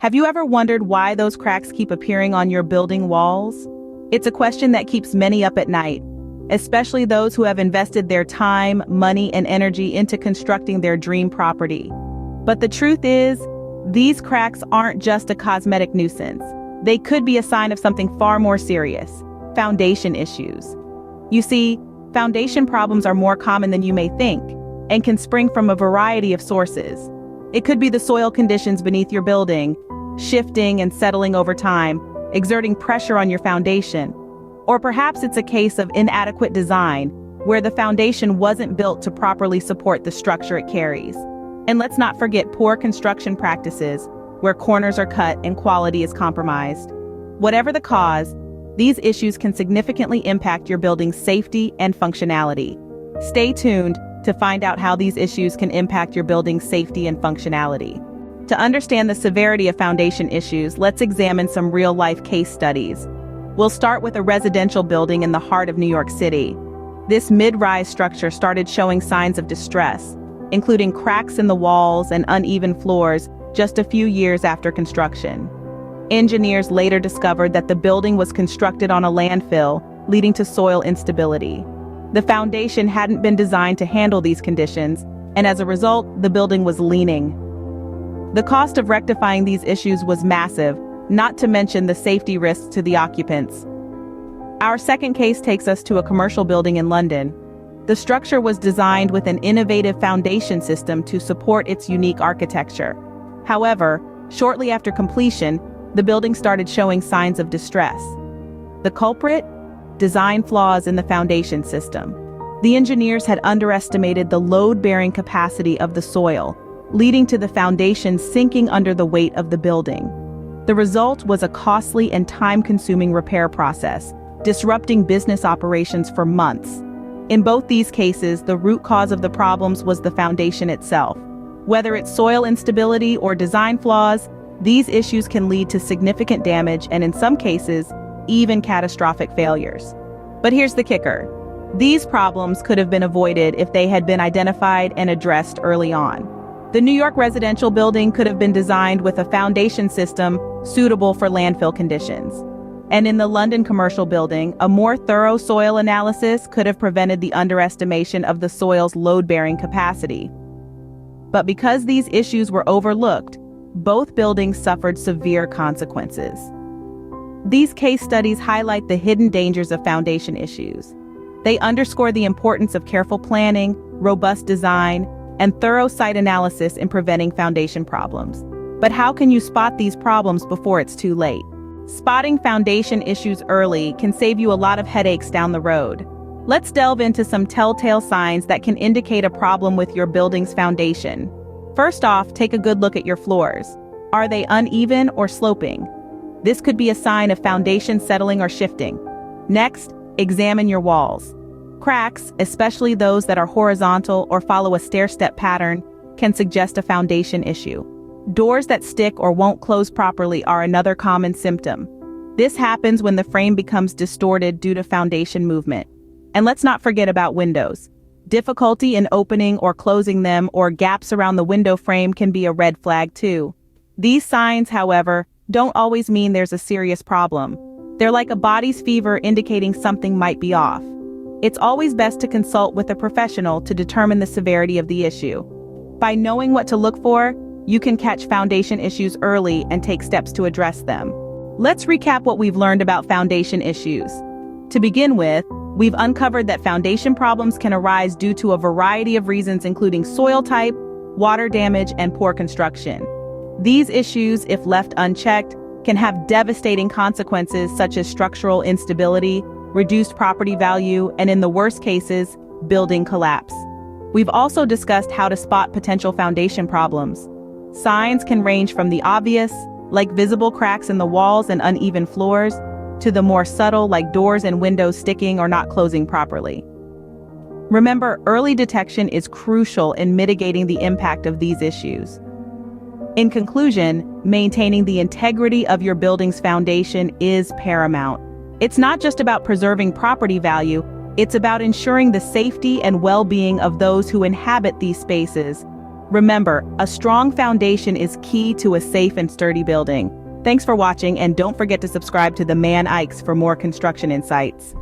Have you ever wondered why those cracks keep appearing on your building walls? It's a question that keeps many up at night, especially those who have invested their time, money, and energy into constructing their dream property. But the truth is, these cracks aren't just a cosmetic nuisance. They could be a sign of something far more serious: foundation issues. You see, foundation problems are more common than you may think, and can spring from a variety of sources. It could be the soil conditions beneath your building, shifting and settling over time, exerting pressure on your foundation. Or perhaps it's a case of inadequate design, where the foundation wasn't built to properly support the structure it carries. And let's not forget poor construction practices, where corners are cut and quality is compromised. Whatever the cause, these issues can significantly impact your building's safety and functionality. Stay tuned to find out how these issues can impact your building's safety and functionality. To understand the severity of foundation issues, let's examine some real-life case studies. We'll start with a residential building in the heart of New York City. This mid-rise structure started showing signs of distress, including cracks in the walls and uneven floors just a few years after construction. Engineers later discovered that the building was constructed on a landfill, leading to soil instability. The foundation hadn't been designed to handle these conditions, and as a result, the building was leaning. The cost of rectifying these issues was massive, not to mention the safety risks to the occupants. Our second case takes us to a commercial building in London. The structure was designed with an innovative foundation system to support its unique architecture. However, shortly after completion, the building started showing signs of distress. The culprit? Design flaws in the foundation system. The engineers had underestimated the load-bearing capacity of the soil, leading to the foundation sinking under the weight of the building. The result was a costly and time-consuming repair process, disrupting business operations for months. In both these cases, the root cause of the problems was the foundation itself. Whether it's soil instability or design flaws, these issues can lead to significant damage and, in some cases, even catastrophic failures. But here's the kicker. These problems could have been avoided if they had been identified and addressed early on. The New York residential building could have been designed with a foundation system suitable for landfill conditions. And in the London commercial building, a more thorough soil analysis could have prevented the underestimation of the soil's load-bearing capacity. But because these issues were overlooked, both buildings suffered severe consequences. These case studies highlight the hidden dangers of foundation issues. They underscore the importance of careful planning, robust design, and thorough site analysis in preventing foundation problems. But how can you spot these problems before it's too late? Spotting foundation issues early can save you a lot of headaches down the road. Let's delve into some telltale signs that can indicate a problem with your building's foundation. First off, take a good look at your floors. Are they uneven or sloping? This could be a sign of foundation settling or shifting. Next, examine your walls. Cracks, especially those that are horizontal or follow a stair-step pattern, can suggest a foundation issue. Doors that stick or won't close properly are another common symptom. This happens when the frame becomes distorted due to foundation movement. And let's not forget about windows. Difficulty in opening or closing them, or gaps around the window frame, can be a red flag too. These signs, however, don't always mean there's a serious problem. They're like a body's fever indicating something might be off. It's always best to consult with a professional to determine the severity of the issue. By knowing what to look for, you can catch foundation issues early and take steps to address them. Let's recap what we've learned about foundation issues. To begin with, we've uncovered that foundation problems can arise due to a variety of reasons, including soil type, water damage, and poor construction. These issues, if left unchecked, can have devastating consequences such as structural instability, reduced property value, and in the worst cases, building collapse. We've also discussed how to spot potential foundation problems. Signs can range from the obvious, like visible cracks in the walls and uneven floors, to the more subtle, like doors and windows sticking or not closing properly. Remember, early detection is crucial in mitigating the impact of these issues. In conclusion, maintaining the integrity of your building's foundation is paramount. It's not just about preserving property value, it's about ensuring the safety and well-being of those who inhabit these spaces. Remember, a strong foundation is key to a safe and sturdy building. Thanks for watching, and don't forget to subscribe to the ManIkes for more construction insights.